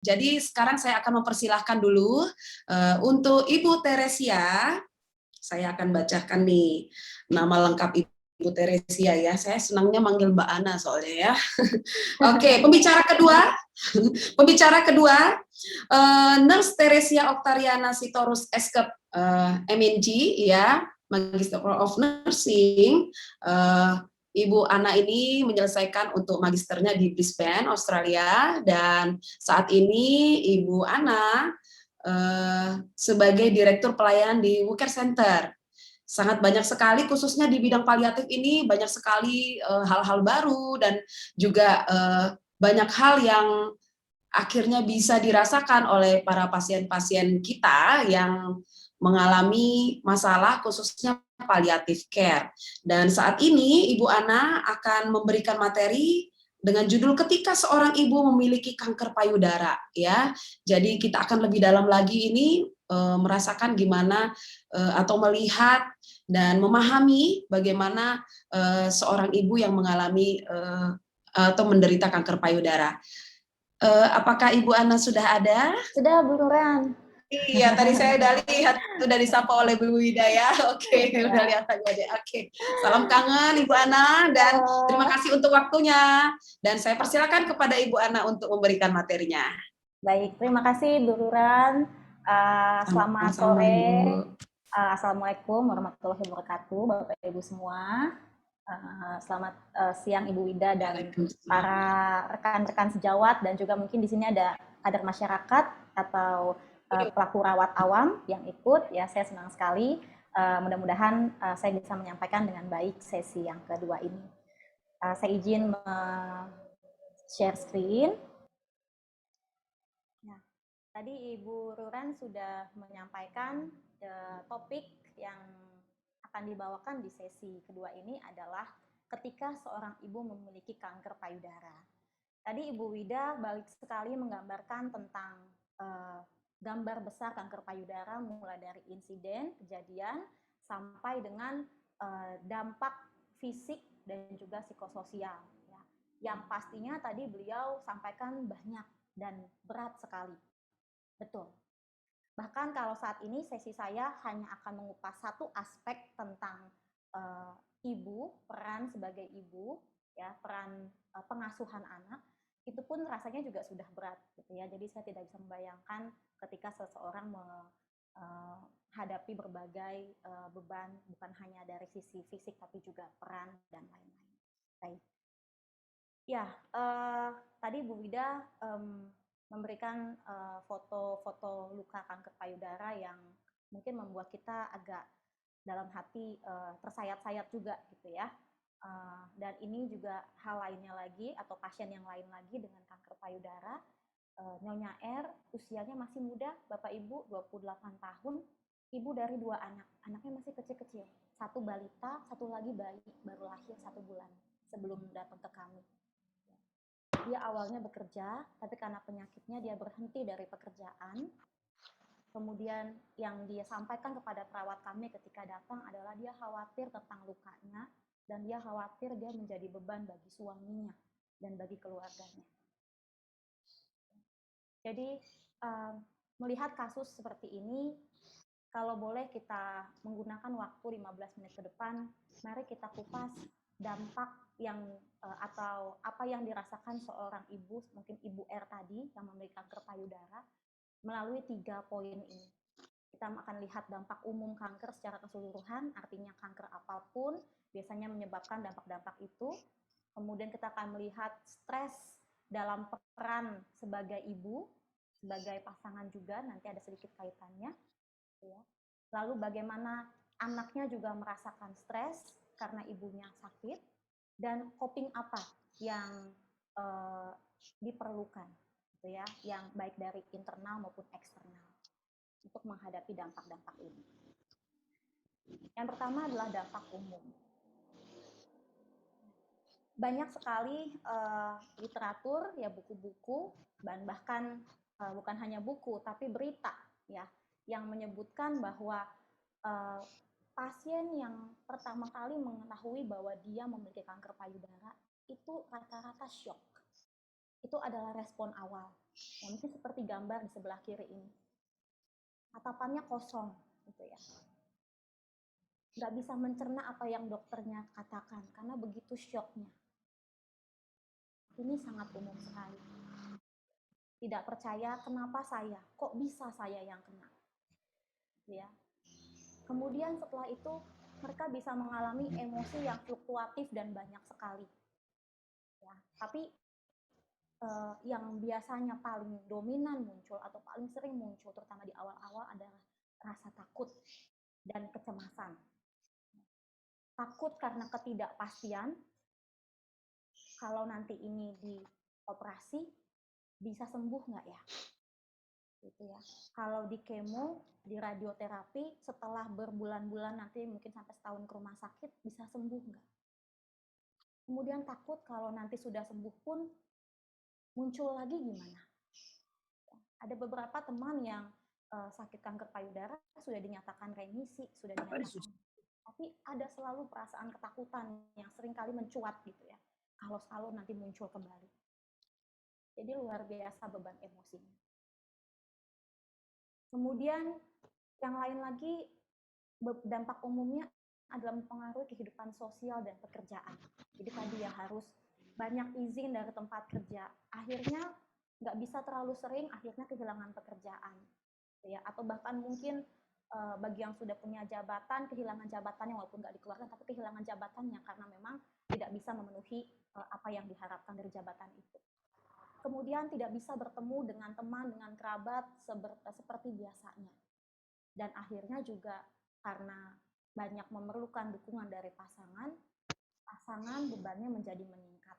Jadi sekarang saya akan mempersilahkan dulu untuk Ibu Teresia. Saya akan bacakan nih nama lengkap Ibu Teresia ya. Saya senangnya manggil Mbak Ana soalnya ya. Oke, pembicara kedua. Pembicara kedua, Nurse Teresia Oktariana Sitorus Eskep MNG ya, Magister of Nursing. Ibu Ana ini menyelesaikan untuk magisternya di Brisbane, Australia, dan saat ini Ibu Ana sebagai Direktur Pelayanan di WooCare Center. Sangat banyak sekali, khususnya di bidang paliatif ini, banyak sekali hal-hal baru dan juga banyak hal yang akhirnya bisa dirasakan oleh para pasien-pasien kita yang mengalami masalah khususnya palliative care. Dan saat ini Ibu Ana akan memberikan materi dengan judul ketika seorang ibu memiliki kanker payudara ya. Jadi kita akan lebih dalam lagi ini merasakan gimana atau melihat dan memahami bagaimana seorang ibu yang mengalami atau menderita kanker payudara. Apakah Ibu Ana sudah ada? Sudah, Bu Nuran. Iya, tadi saya udah lihat, sudah disapa oleh Bu Wida ya. Oke, Ya. udah lihat tadi. Oke, salam kangen Ibu Ana dan terima kasih untuk waktunya. Dan saya persilakan kepada Ibu Ana untuk memberikan materinya. Baik, terima kasih Bu Nuran. Selamat Sama-sama, sore. Ibu. Assalamualaikum warahmatullahi wabarakatuh, Bapak Ibu semua. Selamat siang Ibu Wida dan para rekan-rekan sejawat dan juga mungkin di sini ada kader masyarakat atau pelaku rawat awam yang ikut. Ya, saya senang sekali. Mudah-mudahan saya bisa menyampaikan dengan baik sesi yang kedua ini. Saya izin share screen. Nah, tadi Ibu Ruran sudah menyampaikan topik yang akan dibawakan di sesi kedua ini adalah ketika seorang ibu memiliki kanker payudara. Tadi Ibu Wida balik sekali menggambarkan tentang gambar besar kanker payudara mulai dari insiden, kejadian, sampai dengan dampak fisik dan juga psikososial. Ya. Yang pastinya tadi beliau sampaikan banyak dan berat sekali. Betul. Bahkan kalau saat ini sesi saya hanya akan mengupas satu aspek tentang ibu, peran sebagai ibu, ya, peran pengasuhan anak, itu pun rasanya juga sudah berat, gitu ya. Jadi saya tidak bisa membayangkan ketika seseorang menghadapi berbagai beban, bukan hanya dari sisi fisik, tapi juga peran dan lain-lain. Baik. Ya, tadi Bu Wida memberikan foto-foto luka kanker payudara yang mungkin membuat kita agak dalam hati tersayat-sayat juga gitu ya. Dan ini juga hal lainnya lagi atau pasien yang lain lagi dengan kanker payudara. Nyonya R usianya masih muda, Bapak Ibu 28 tahun, ibu dari 2 anak. Anaknya masih kecil-kecil. Satu balita, satu lagi bayi baru lahir 1 bulan sebelum datang ke kami. Dia awalnya bekerja, tapi karena penyakitnya dia berhenti dari pekerjaan. Kemudian yang dia sampaikan kepada perawat kami ketika datang adalah dia khawatir tentang lukanya dan dia khawatir dia menjadi beban bagi suaminya dan bagi keluarganya. Jadi melihat kasus seperti ini, kalau boleh kita menggunakan waktu 15 menit ke depan, mari kita kupas dampak yang atau apa yang dirasakan seorang ibu, mungkin Ibu R tadi yang memiliki kanker payudara, melalui 3 poin ini. Kita akan lihat dampak umum kanker secara keseluruhan, artinya kanker apapun biasanya menyebabkan dampak-dampak itu. Kemudian kita akan melihat stres dalam peran sebagai ibu, sebagai pasangan juga, nanti ada sedikit kaitannya. Ya. Lalu bagaimana anaknya juga merasakan stres karena ibunya sakit, dan coping apa yang diperlukan, gitu ya, yang baik dari internal maupun eksternal untuk menghadapi dampak-dampak ini. Yang pertama adalah dampak umum. Banyak sekali literatur, ya, buku-buku, dan bahkan bukan hanya buku, tapi berita, ya, yang menyebutkan bahwa pasien yang pertama kali mengetahui bahwa dia memiliki kanker payudara itu rata-rata shock. Itu adalah respon awal. Ya, mungkin seperti gambar di sebelah kiri ini. Tatapannya kosong, gitu ya. Nggak bisa mencerna apa yang dokternya katakan, karena begitu syoknya. Ini sangat umum sekali. Tidak percaya, kenapa saya? Kok bisa saya yang kena? Ya. Kemudian setelah itu, mereka bisa mengalami emosi yang fluktuatif dan banyak sekali. Ya. Tapi yang biasanya paling dominan muncul atau paling sering muncul, terutama di awal-awal, adalah rasa takut dan kecemasan. Takut karena ketidakpastian, kalau nanti ini dioperasi, bisa sembuh nggak ya? Gitu ya. Kalau di kemo, di radioterapi, setelah berbulan-bulan nanti mungkin sampai setahun ke rumah sakit, bisa sembuh nggak? Kemudian takut kalau nanti sudah sembuh pun, muncul lagi gimana? Ada beberapa teman yang sakit kanker payudara sudah dinyatakan remisi, sudah dinyatakan, tapi ada selalu perasaan ketakutan yang seringkali mencuat gitu ya, kalau selalu nanti muncul kembali. Jadi luar biasa beban emosinya. Kemudian yang lain lagi, dampak umumnya adalah mempengaruhi kehidupan sosial dan pekerjaan. Jadi tadi ya harus banyak izin dari tempat kerja. Akhirnya nggak bisa terlalu sering, akhirnya kehilangan pekerjaan. Ya, atau bahkan mungkin bagi yang sudah punya jabatan, kehilangan jabatannya walaupun nggak dikeluarkan, tapi kehilangan jabatannya karena memang tidak bisa memenuhi apa yang diharapkan dari jabatan itu. Kemudian tidak bisa bertemu dengan teman, dengan kerabat seperti biasanya. Dan akhirnya juga karena banyak memerlukan dukungan dari pasangan bebannya menjadi meningkat.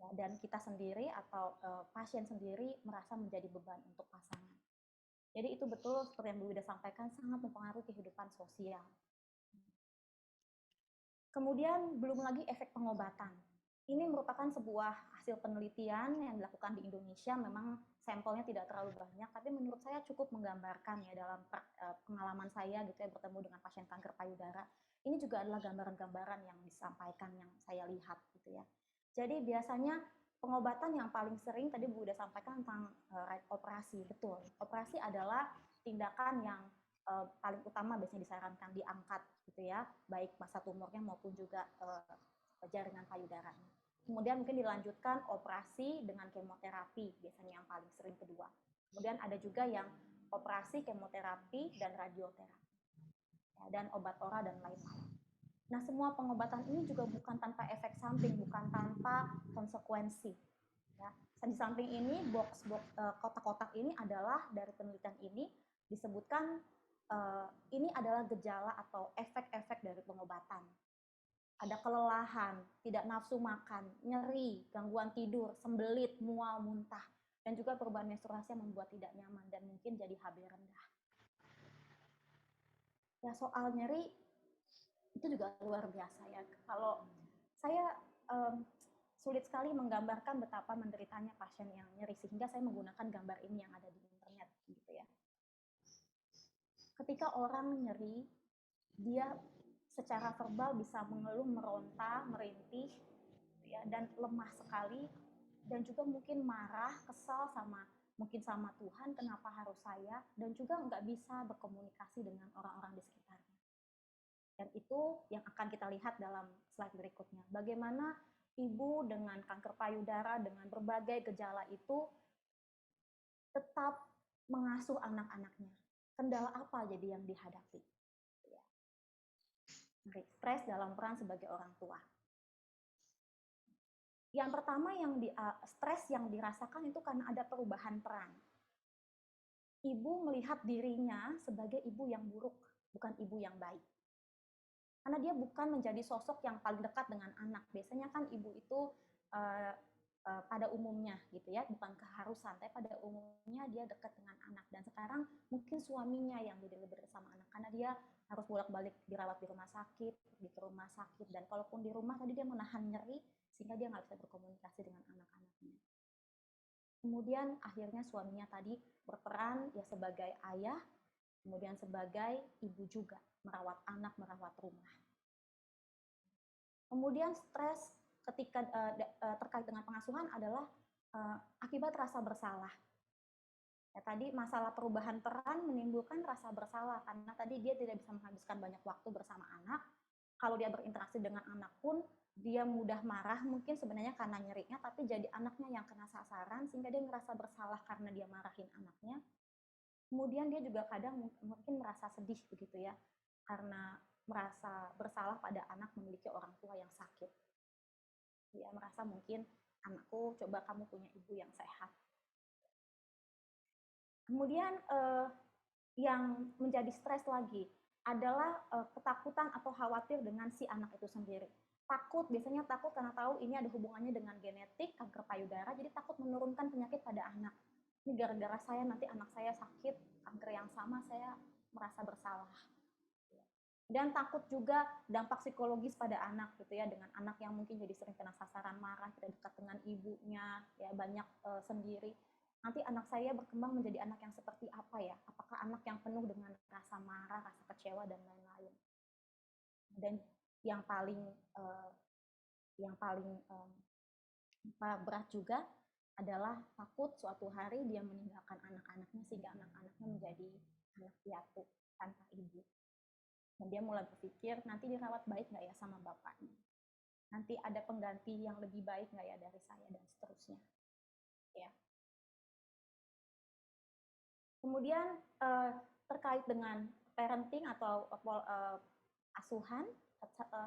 Ya, dan kita sendiri atau pasien sendiri merasa menjadi beban untuk pasangan. Jadi itu betul seperti yang Bu Wida sampaikan, sangat mempengaruhi kehidupan sosial. Kemudian belum lagi efek pengobatan. Ini merupakan sebuah hasil penelitian yang dilakukan di Indonesia, memang sampelnya tidak terlalu banyak, tapi menurut saya cukup menggambarkan ya dalam pengalaman saya gitu ya bertemu dengan pasien kanker payudara. Ini juga adalah gambaran-gambaran yang disampaikan yang saya lihat gitu ya. Jadi biasanya pengobatan yang paling sering tadi Bu udah sampaikan tentang operasi, betul. Operasi adalah tindakan yang paling utama biasanya disarankan diangkat gitu ya, baik massa tumornya maupun juga jaringan payudaranya. Kemudian mungkin dilanjutkan operasi dengan kemoterapi, biasanya yang paling sering kedua. Kemudian ada juga yang operasi, kemoterapi, dan radioterapi. Ya, dan obat oral dan lain-lain. Nah, semua pengobatan ini juga bukan tanpa efek samping, bukan tanpa konsekuensi. Ya. Di samping ini, kotak-kotak ini adalah dari penelitian ini disebutkan ini adalah gejala atau efek-efek dari pengobatan. Ada kelelahan, tidak nafsu makan, nyeri, gangguan tidur, sembelit, mual, muntah, dan juga perubahan menstruasi yang membuat tidak nyaman dan mungkin jadi HB rendah. Ya, soal nyeri itu juga luar biasa ya. Kalau saya sulit sekali menggambarkan betapa menderitanya pasien yang nyeri, sehingga saya menggunakan gambar ini yang ada di internet gitu ya. Ketika orang nyeri, dia secara verbal bisa mengeluh, meronta, merintih, ya, dan lemah sekali, dan juga mungkin marah, kesal mungkin sama Tuhan, kenapa harus saya, dan juga nggak bisa berkomunikasi dengan orang-orang di sekitarnya. Dan itu yang akan kita lihat dalam slide berikutnya. Bagaimana ibu dengan kanker payudara, dengan berbagai gejala itu tetap mengasuh anak-anaknya. Kendala apa jadi yang dihadapi? Stres dalam peran sebagai orang tua. Yang pertama stres yang dirasakan itu karena ada perubahan peran. Ibu melihat dirinya sebagai ibu yang buruk, bukan ibu yang baik. Karena dia bukan menjadi sosok yang paling dekat dengan anak. Biasanya kan ibu itu pada umumnya gitu ya, bukan keharusan, tapi pada umumnya dia dekat dengan anak. Dan sekarang mungkin suaminya yang jadi lebih dekat sama anak, karena dia harus bolak-balik dirawat di rumah sakit, dan kalaupun di rumah tadi dia menahan nyeri sehingga dia nggak bisa berkomunikasi dengan anak-anaknya. Kemudian akhirnya suaminya tadi berperan ya sebagai ayah, kemudian sebagai ibu juga, merawat anak, merawat rumah. Kemudian stres ketika terkait dengan pengasuhan adalah akibat rasa bersalah. Ya, tadi masalah perubahan peran menimbulkan rasa bersalah karena tadi dia tidak bisa menghabiskan banyak waktu bersama anak. Kalau dia berinteraksi dengan anak pun dia mudah marah mungkin sebenarnya karena nyerinya, tapi jadi anaknya yang kena sasaran sehingga dia merasa bersalah karena dia marahin anaknya. Kemudian dia juga kadang mungkin merasa sedih begitu ya, karena merasa bersalah pada anak memiliki orang tua yang sakit. Dia merasa mungkin, anakku coba kamu punya ibu yang sehat. Kemudian yang menjadi stres lagi adalah ketakutan atau khawatir dengan si anak itu sendiri. Takut, biasanya takut karena tahu ini ada hubungannya dengan genetik, kanker payudara, jadi takut menurunkan penyakit pada anak. Ini gara-gara saya nanti anak saya sakit, kanker yang sama, saya merasa bersalah. Dan takut juga dampak psikologis pada anak gitu ya, dengan anak yang mungkin jadi sering kena sasaran marah, tidak dekat dengan ibunya, ya banyak sendiri. Nanti anak saya berkembang menjadi anak yang seperti apa ya? Apakah anak yang penuh dengan rasa marah, rasa kecewa dan lain-lain. Dan yang paling berat juga adalah takut suatu hari dia meninggalkan anak-anaknya sehingga anak-anaknya menjadi anak piatu tanpa ibu. Dan dia mulai berpikir nanti dirawat baik nggak ya sama bapaknya, nanti ada pengganti yang lebih baik nggak ya dari saya, dan seterusnya ya. Kemudian terkait dengan parenting atau asuhan,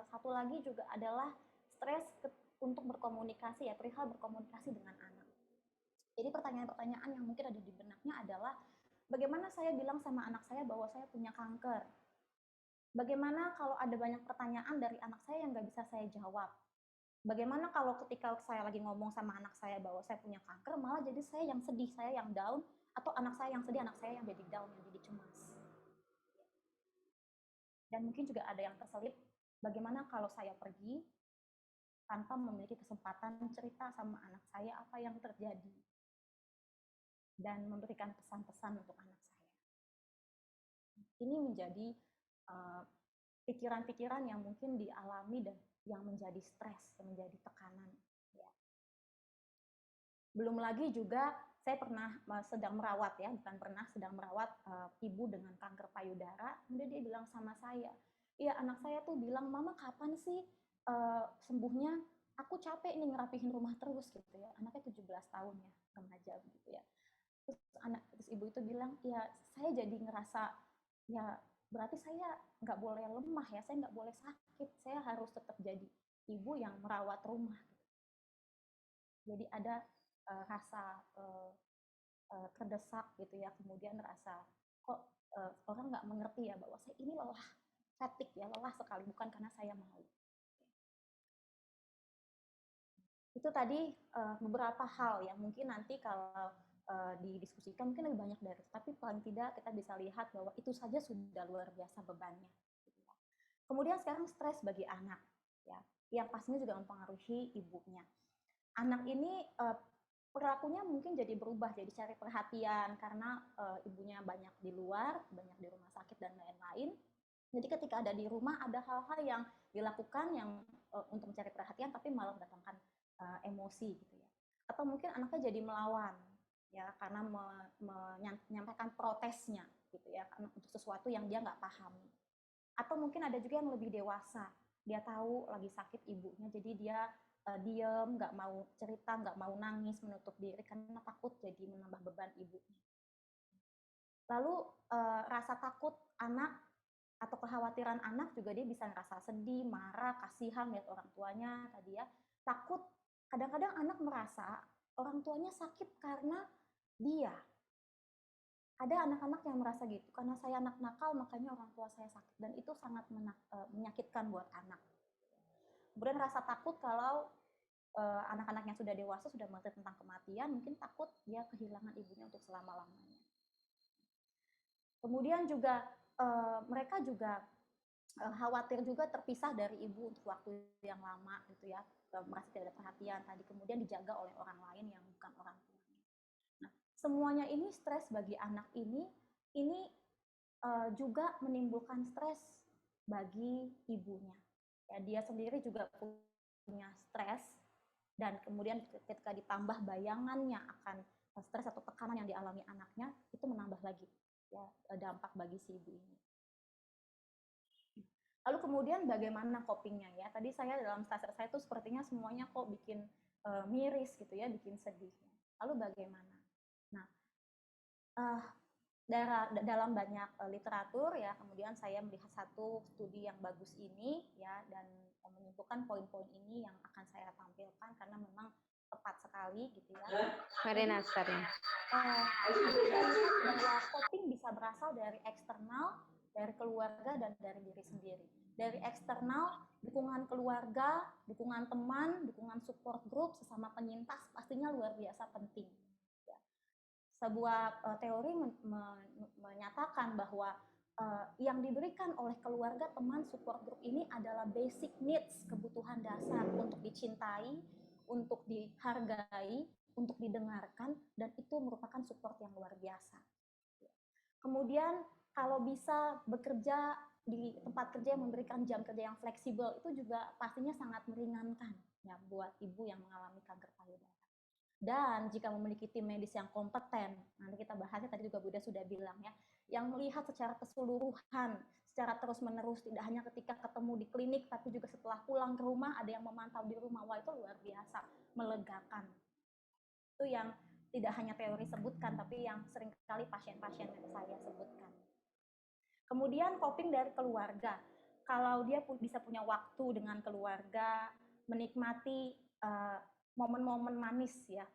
satu lagi juga adalah stres untuk berkomunikasi ya, perihal berkomunikasi dengan anak. Jadi pertanyaan-pertanyaan yang mungkin ada di benaknya adalah bagaimana saya bilang sama anak saya bahwa saya punya kanker. Bagaimana kalau ada banyak pertanyaan dari anak saya yang nggak bisa saya jawab? Bagaimana kalau ketika saya lagi ngomong sama anak saya bahwa saya punya kanker, malah jadi saya yang sedih, saya yang down, atau anak saya yang sedih, anak saya yang jadi down, yang jadi cemas. Dan mungkin juga ada yang terselip, bagaimana kalau saya pergi tanpa memiliki kesempatan cerita sama anak saya apa yang terjadi, dan memberikan pesan-pesan untuk anak saya. Ini menjadi pikiran-pikiran yang mungkin dialami dan yang menjadi stres, yang menjadi tekanan. Ya. Belum lagi juga saya pernah sedang merawat ya, bukan pernah, sedang merawat ibu dengan kanker payudara. Kemudian dia bilang sama saya, iya anak saya tuh bilang, mama kapan sih sembuhnya? Aku capek nih ngerapihin rumah terus gitu ya. Anaknya 17 tahun ya, remaja gitu ya. Terus ibu itu bilang, ya saya jadi ngerasa ya berarti saya nggak boleh lemah ya, saya nggak boleh sakit, saya harus tetap jadi ibu yang merawat rumah. Jadi ada rasa terdesak gitu ya, kemudian rasa kok orang nggak mengerti ya bahwa saya ini lelah, fatigue ya, lelah sekali, bukan karena saya mau. Itu tadi beberapa hal yang mungkin nanti kalau didiskusikan mungkin lebih banyak dari itu, tapi paling tidak kita bisa lihat bahwa itu saja sudah luar biasa bebannya. Kemudian sekarang stres bagi anak, ya, yang pastinya juga mempengaruhi ibunya. Anak ini perilakunya mungkin jadi berubah, jadi cari perhatian karena ibunya banyak di luar, banyak di rumah sakit dan lain-lain. Jadi ketika ada di rumah ada hal-hal yang dilakukan yang untuk mencari perhatian tapi malah mendatangkan emosi gitu ya. Atau mungkin anaknya jadi melawan ya karena menyampaikan protesnya gitu ya, karena untuk sesuatu yang dia nggak pahami. Atau mungkin ada juga yang lebih dewasa, dia tahu lagi sakit ibunya, jadi dia diem, nggak mau cerita, nggak mau nangis, menutup diri karena takut jadi menambah beban ibunya. Lalu rasa takut anak atau kekhawatiran anak juga dia bisa ngerasa sedih, marah, kasihan lihat orang tuanya tadi ya. Takut, kadang-kadang anak merasa orang tuanya sakit karena dia. Ada anak-anak yang merasa gitu, karena saya anak nakal makanya orang tua saya sakit, dan itu sangat menyakitkan buat anak. Kemudian rasa takut kalau anak-anak yang sudah dewasa sudah mengerti tentang kematian, mungkin takut dia kehilangan ibunya untuk selama-lamanya. Kemudian juga mereka juga khawatir juga terpisah dari ibu untuk waktu yang lama gitu ya, merasa tidak ada perhatian tadi, kemudian dijaga oleh orang lain yang bukan orang tuanya. Nah, semuanya ini stres bagi anak ini juga menimbulkan stres bagi ibunya. Ya, dia sendiri juga punya stres dan kemudian ketika ditambah bayangannya akan stres atau tekanan yang dialami anaknya, itu menambah lagi ya dampak bagi si ibu ini. Lalu kemudian bagaimana copingnya ya? Tadi saya dalam stase saya tuh sepertinya semuanya kok bikin miris gitu ya, bikin sedih. Lalu bagaimana? Nah, dalam banyak literatur ya, kemudian saya melihat satu studi yang bagus ini ya, dan menyimpulkan poin-poin ini yang akan saya tampilkan karena memang tepat sekali gitu ya. Marina, Sarina. Bahwa coping bisa berasal dari eksternal, dari keluarga, dan dari diri sendiri. Dari eksternal, dukungan keluarga, dukungan teman, dukungan support group, sesama penyintas pastinya luar biasa penting. Ya. Sebuah teori menyatakan bahwa yang diberikan oleh keluarga, teman, support group ini adalah basic needs, kebutuhan dasar untuk dicintai, untuk dihargai, untuk didengarkan, dan itu merupakan support yang luar biasa. Kemudian kalau bisa bekerja di tempat kerja yang memberikan jam kerja yang fleksibel, itu juga pastinya sangat meringankan ya buat ibu yang mengalami kanker payudara. Dan jika memiliki tim medis yang kompeten, nanti kita bahasnya tadi juga Buda sudah bilang ya, yang melihat secara keseluruhan, secara terus-menerus, tidak hanya ketika ketemu di klinik, tapi juga setelah pulang ke rumah, ada yang memantau di rumah, wah itu luar biasa, melegakan. Itu yang tidak hanya teori sebutkan, tapi yang seringkali pasien-pasien saya sebutkan. Kemudian coping dari keluarga. Kalau dia bisa punya waktu dengan keluarga, menikmati momen-momen manis ya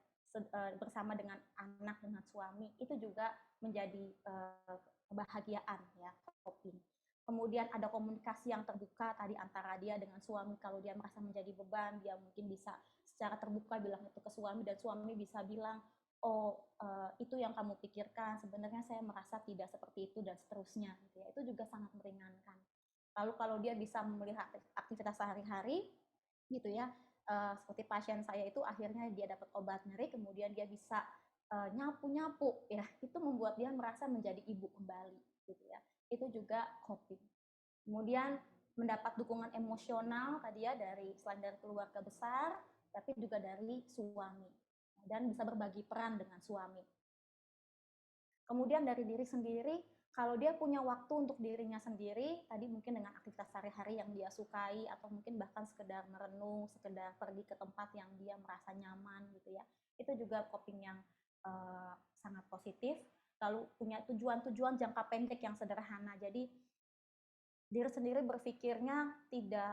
bersama dengan anak, dengan suami, itu juga menjadi kebahagiaan ya, coping. Kemudian ada komunikasi yang terbuka tadi antara dia dengan suami. Kalau dia merasa menjadi beban, dia mungkin bisa secara terbuka bilang itu ke suami, dan suami bisa bilang, oh itu yang kamu pikirkan, sebenarnya saya merasa tidak seperti itu, dan seterusnya gitu ya. Itu juga sangat meringankan. Lalu kalau dia bisa melihat aktivitas sehari-hari gitu ya, seperti pasien saya itu akhirnya dia dapat obat nyeri, kemudian dia bisa nyapu-nyapu ya, itu membuat dia merasa menjadi ibu kembali gitu ya. Itu juga coping. Kemudian mendapat dukungan emosional tadi ya dari selain dari keluarga besar, tapi juga dari suami, dan bisa berbagi peran dengan suami. Kemudian dari diri sendiri, kalau dia punya waktu untuk dirinya sendiri, tadi mungkin dengan aktivitas sehari-hari yang dia sukai, atau mungkin bahkan sekedar merenung, sekedar pergi ke tempat yang dia merasa nyaman gitu ya, itu juga coping yang sangat positif. Lalu punya tujuan-tujuan jangka pendek yang sederhana, jadi diri sendiri berpikirnya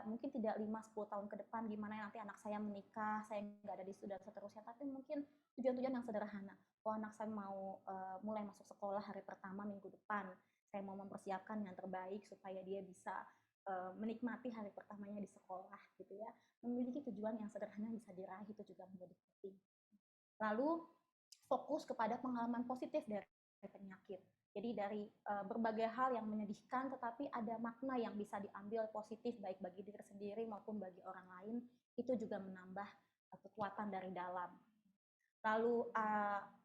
mungkin tidak 5-10 tahun ke depan gimana nanti anak saya menikah, saya nggak ada di situ dan seterusnya, tapi mungkin tujuan-tujuan yang sederhana. Oh, anak saya mau mulai masuk sekolah hari pertama minggu depan, saya mau mempersiapkan yang terbaik supaya dia bisa menikmati hari pertamanya di sekolah gitu ya. Memiliki tujuan yang sederhana bisa diraih, itu juga menjadi penting. Lalu fokus kepada pengalaman positif dari penyakit. Jadi dari berbagai hal yang menyedihkan, tetapi ada makna yang bisa diambil positif baik bagi diri sendiri maupun bagi orang lain, itu juga menambah kekuatan dari dalam. Lalu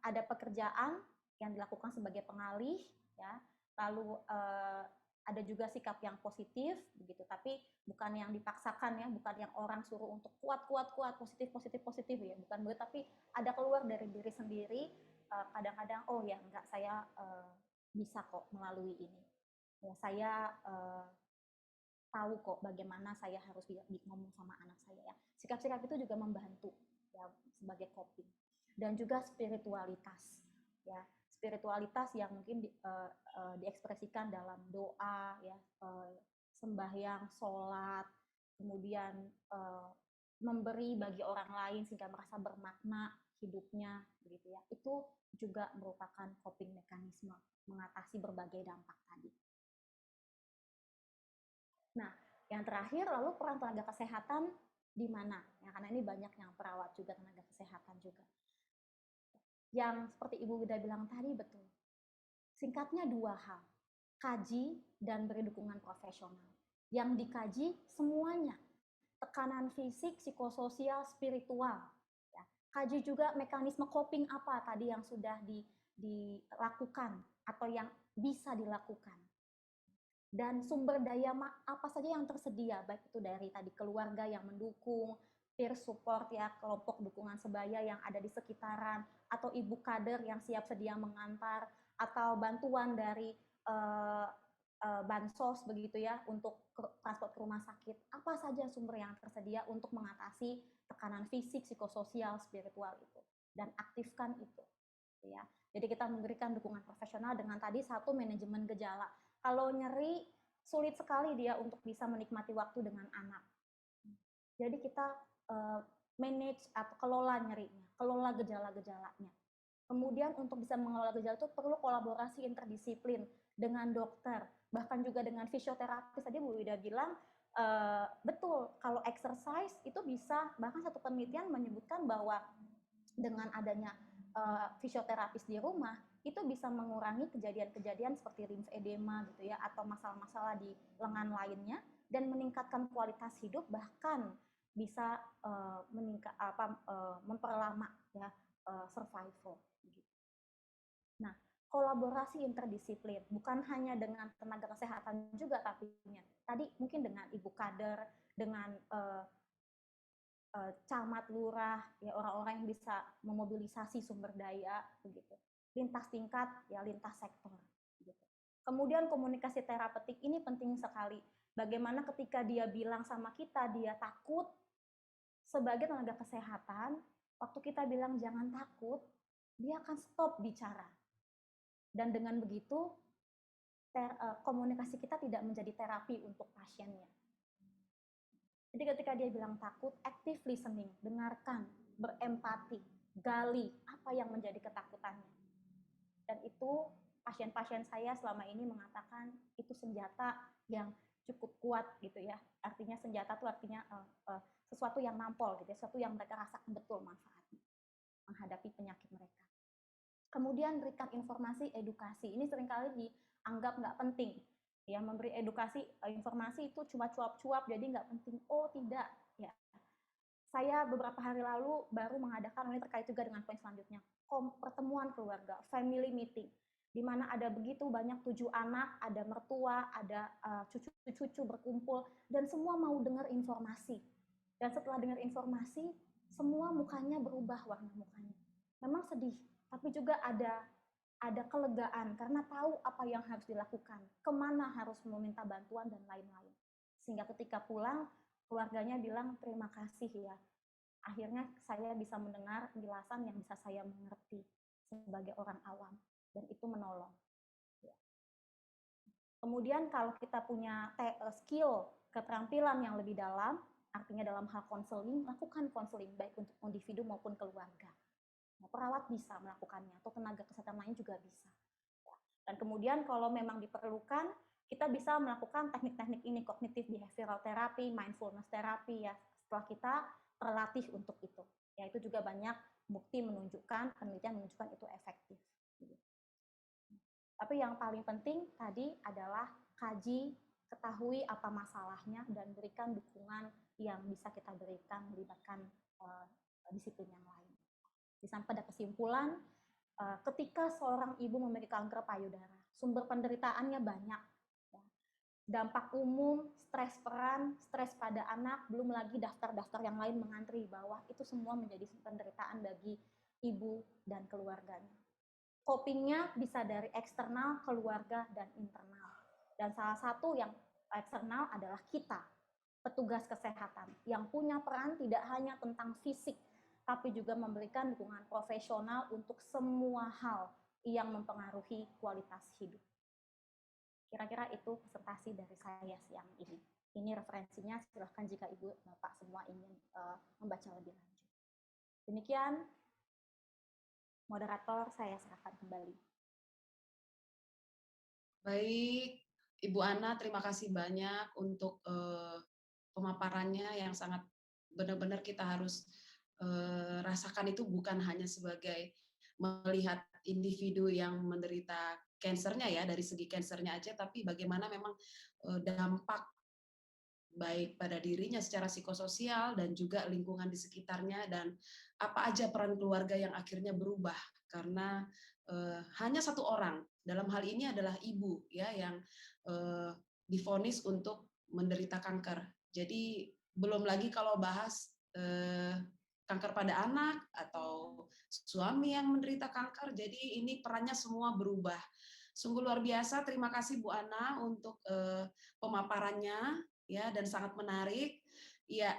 ada pekerjaan yang dilakukan sebagai pengalih, ya. Lalu ada juga sikap yang positif, begitu. Tapi bukan yang dipaksakan ya, bukan yang orang suruh untuk kuat positif ya, bukan begitu. Tapi ada keluar dari diri sendiri. Kadang-kadang oh ya enggak, saya bisa kok melalui ini. Ya, saya tahu kok bagaimana saya harus ngomong sama anak saya ya. Sikap-sikap itu juga membantu ya sebagai coping. Dan juga spiritualitas ya. Spiritualitas yang mungkin diekspresikan dalam doa ya, sembahyang, sholat, kemudian memberi bagi orang lain sehingga merasa bermakna hidupnya begitu ya. Itu juga merupakan coping mekanisme mengatasi berbagai dampak tadi. Nah, yang terakhir lalu peran tenaga kesehatan di mana? Ya, karena ini banyak yang perawat juga, tenaga kesehatan juga. Yang seperti Ibu Wida bilang tadi betul. Singkatnya 2 hal, kaji dan beri dukungan profesional. Yang dikaji semuanya, tekanan fisik, psikososial, spiritual. Ya. Kaji juga mekanisme coping apa tadi yang sudah dilakukan atau yang bisa dilakukan. Dan sumber daya apa saja yang tersedia, baik itu dari tadi keluarga yang mendukung, peer support ya, kelompok dukungan sebaya yang ada di sekitaran, atau ibu kader yang siap sedia mengantar, atau bantuan dari bansos begitu ya untuk transport ke rumah sakit. Apa saja sumber yang tersedia untuk mengatasi tekanan fisik, psikososial, spiritual itu, dan aktifkan itu. Ya. Jadi kita memberikan dukungan profesional dengan tadi satu, manajemen gejala. Kalau nyeri sulit sekali dia untuk bisa menikmati waktu dengan anak. Jadi kita manage atau kelola nyerinya, kelola gejala-gejalanya. Kemudian untuk bisa mengelola gejala itu perlu kolaborasi interdisiplin dengan dokter, bahkan juga dengan fisioterapis. Tadi Bu Wida bilang betul, kalau exercise itu bisa, bahkan satu penelitian menyebutkan bahwa dengan adanya fisioterapis di rumah itu bisa mengurangi kejadian-kejadian seperti limfedema gitu ya, atau masalah-masalah di lengan lainnya, dan meningkatkan kualitas hidup, bahkan bisa memperlama ya survival. Nah, kolaborasi interdisiplin bukan hanya dengan tenaga kesehatan juga, tapi tadi mungkin dengan ibu kader, dengan camat, lurah, ya orang-orang yang bisa memobilisasi sumber daya begitu. Lintas tingkat ya, lintas sektor gitu. Kemudian komunikasi terapeutik ini penting sekali. Bagaimana ketika dia bilang sama kita dia takut, sebagai tenaga kesehatan, waktu kita bilang jangan takut, dia akan stop bicara. Dan dengan begitu komunikasi kita tidak menjadi terapi untuk pasiennya. Jadi ketika dia bilang takut, active listening, dengarkan, berempati, gali apa yang menjadi ketakutannya. Dan itu pasien-pasien saya selama ini mengatakan itu senjata yang cukup kuat gitu ya. Artinya senjata itu artinya sesuatu yang nampol gitu ya, sesuatu yang mereka rasakan betul manfaatnya menghadapi penyakit mereka. Kemudian berikan informasi, edukasi. Ini seringkali dianggap nggak penting. Ya, memberi edukasi, informasi itu cuma cuap-cuap, jadi nggak penting. Oh tidak, ya. Saya beberapa hari lalu baru mengadakan, ini terkait juga dengan poin selanjutnya, pertemuan keluarga, family meeting, di mana ada begitu banyak 7 anak, ada mertua, ada cucu-cucu berkumpul, dan semua mau dengar informasi. Dan setelah dengar informasi, semua mukanya berubah warna mukanya. Memang sedih, tapi juga ada kelegaan karena tahu apa yang harus dilakukan, kemana harus meminta bantuan dan lain-lain. Sehingga ketika pulang, keluarganya bilang terima kasih ya. Akhirnya saya bisa mendengar penjelasan yang bisa saya mengerti sebagai orang awam, dan itu menolong. Kemudian kalau kita punya skill, keterampilan yang lebih dalam, artinya dalam hal konseling, lakukan konseling baik untuk individu maupun keluarga. Perawat bisa melakukannya, atau tenaga kesehatan lain juga bisa. Dan kemudian kalau memang diperlukan, kita bisa melakukan teknik-teknik ini, kognitif behavioral therapy, mindfulness therapy ya, setelah kita terlatih untuk itu. Ya, itu juga banyak bukti menunjukkan, penelitian menunjukkan itu efektif. Tapi yang paling penting tadi adalah kaji, ketahui apa masalahnya, dan berikan dukungan yang bisa kita berikan, melibatkan disiplin yang lain. Sampai pada kesimpulan, ketika seorang ibu memiliki kanker payudara, sumber penderitaannya banyak. Dampak umum, stres peran, stres pada anak, belum lagi daftar-daftar yang lain mengantri di bawah, itu semua menjadi penderitaan bagi ibu dan keluarganya. Copingnya bisa dari eksternal, keluarga, dan internal. Dan salah satu yang eksternal adalah kita, petugas kesehatan, yang punya peran tidak hanya tentang fisik, tapi juga memberikan dukungan profesional untuk semua hal yang mempengaruhi kualitas hidup. Kira-kira itu presentasi dari saya siang ini. Ini referensinya, silahkan jika Ibu Bapak semua ingin membaca lebih lanjut. Demikian, moderator, saya serahkan kembali. Baik, Ibu Ana, terima kasih banyak untuk pemaparannya yang sangat benar-benar kita harus rasakan. Itu bukan hanya sebagai melihat individu yang menderita kansernya ya, dari segi kansernya aja, tapi bagaimana memang dampak baik pada dirinya secara psikososial dan juga lingkungan di sekitarnya, dan apa aja peran keluarga yang akhirnya berubah karena hanya satu orang, dalam hal ini adalah ibu ya, yang divonis untuk menderita kanker. Jadi belum lagi kalau bahas kanker pada anak atau suami yang menderita kanker. Jadi ini perannya semua berubah. Sungguh luar biasa. Terima kasih Bu Ana untuk pemaparannya ya dan sangat menarik. Ya,